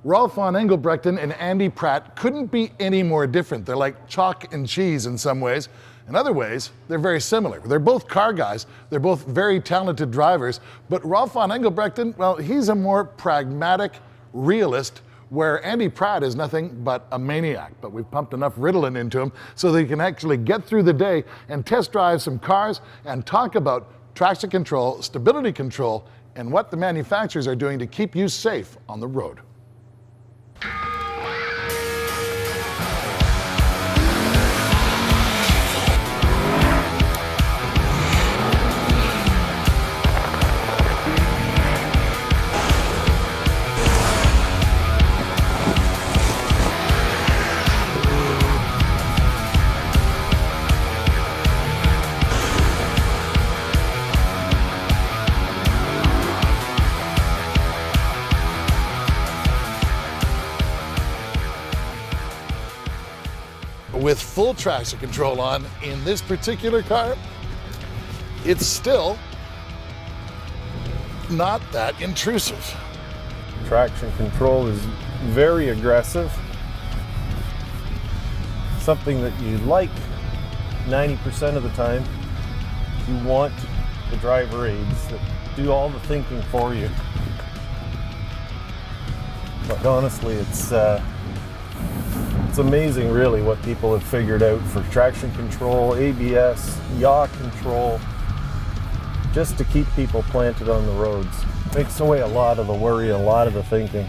Rolf von Engelbrechten and Andy Pratt couldn't be any more different. They're like chalk and cheese in some ways. In other ways, they're very similar. They're both car guys. They're both very talented drivers. But Rolf von Engelbrechten, well, he's a more pragmatic realist, where Andy Pratt is nothing but a maniac. But we've pumped enough Ritalin into him so that he can actually get through the day and test drive some cars and talk about traction control, stability control, and what the manufacturers are doing to keep you safe on the road. With full traction control on in this particular car, it's still not that intrusive. Traction control is very aggressive. Something that you like 90% of the time. You want the driver aids that do all the thinking for you. But honestly, it's amazing really what people have figured out for traction control, ABS, yaw control, just to keep people planted on the roads. Takes away a lot of the worry, a lot of the thinking.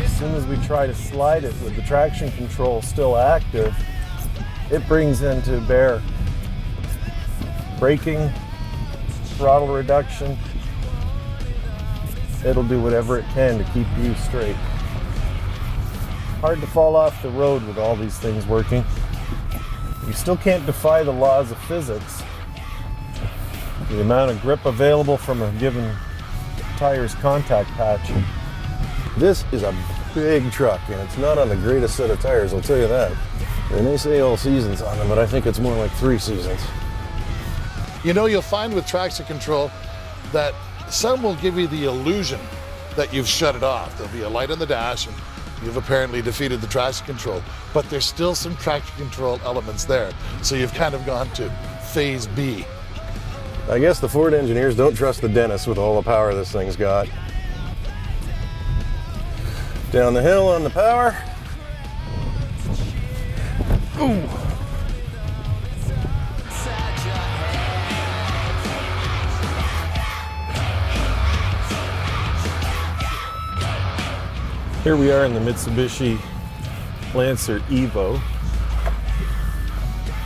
As soon as we try to slide it with the traction control still active, it brings into bear braking, throttle reduction. It'll do whatever it can to keep you straight. Hard to fall off the road with all these things working. You still can't defy the laws of physics. The amount of grip available from a given tire's contact patch. This is a big truck, and it's not on the greatest set of tires, I'll tell you that. And they say all seasons on them, but I think it's more like 3 seasons. You know, you'll find with traction control that some will give you the illusion that you've shut it off. There'll be a light on the dash and you've apparently defeated the traction control, but there's still some traction control elements there. So you've kind of gone to phase B. I guess the Ford engineers don't trust the dentist with all the power this thing's got. Down the hill on the power. Ooh. Here we are in the Mitsubishi Lancer Evo.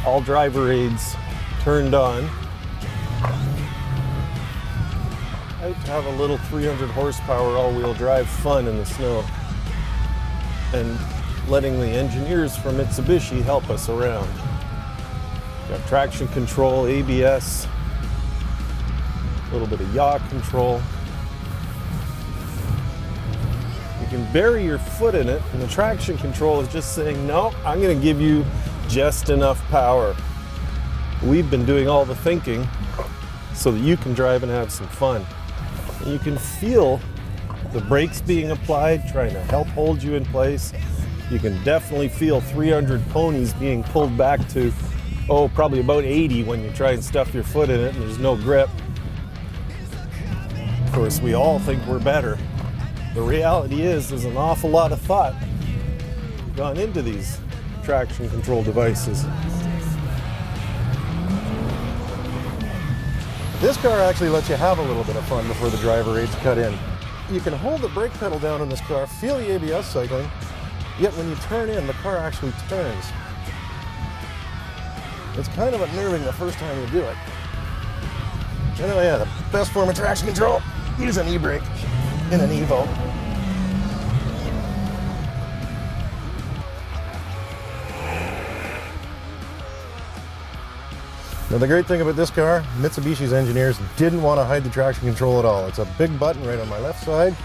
All driver aids turned on. Out to have a little 300 horsepower all-wheel drive fun in the snow. And letting the engineers from Mitsubishi help us around. Got traction control, ABS, a little bit of yaw control. You can bury your foot in it, and the traction control is just saying, no, I'm going to give you just enough power. We've been doing all the thinking so that you can drive and have some fun. And you can feel the brakes being applied, trying to help hold you in place. You can definitely feel 300 ponies being pulled back to, probably about 80 when you try and stuff your foot in it and there's no grip. Of course, we all think we're better. The reality is there's an awful lot of thought gone into these traction control devices. This car actually lets you have a little bit of fun before the driver aids cut in. You can hold the brake pedal down on this car, feel the ABS cycling, yet when you turn in, the car actually turns. It's kind of unnerving the first time you do it. Anyway, yeah, the best form of traction control, use an e-brake in an Evo. Now the great thing about this car, Mitsubishi's engineers didn't want to hide the traction control at all. It's a big button right on my left side,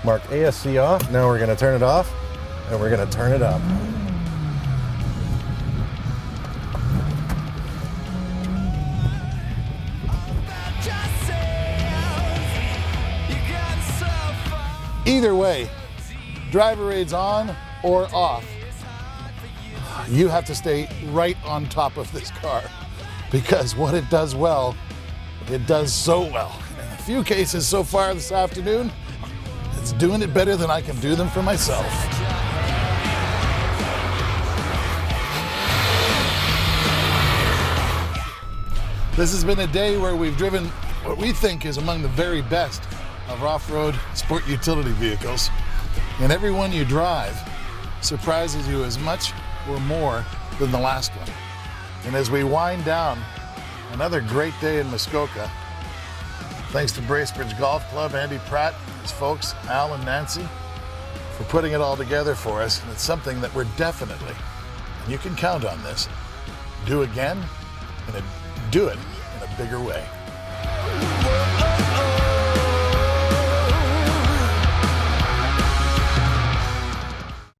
marked ASC off. Now we're going to turn it off, and we're going to turn it up. Either way, driver aids on or off, you have to stay right on top of this car, because what it does well, it does so well. In a few cases so far this afternoon, it's doing it better than I can do them for myself. This has been a day where we've driven what we think is among the very best of off-road sport utility vehicles. And every one you drive surprises you as much or more than the last one. And as we wind down another great day in Muskoka, thanks to Bracebridge Golf Club, Andy Pratt, his folks, Al and Nancy, for putting it all together for us. And it's something that we're definitely, and you can count on this, do again, and do it in a bigger way.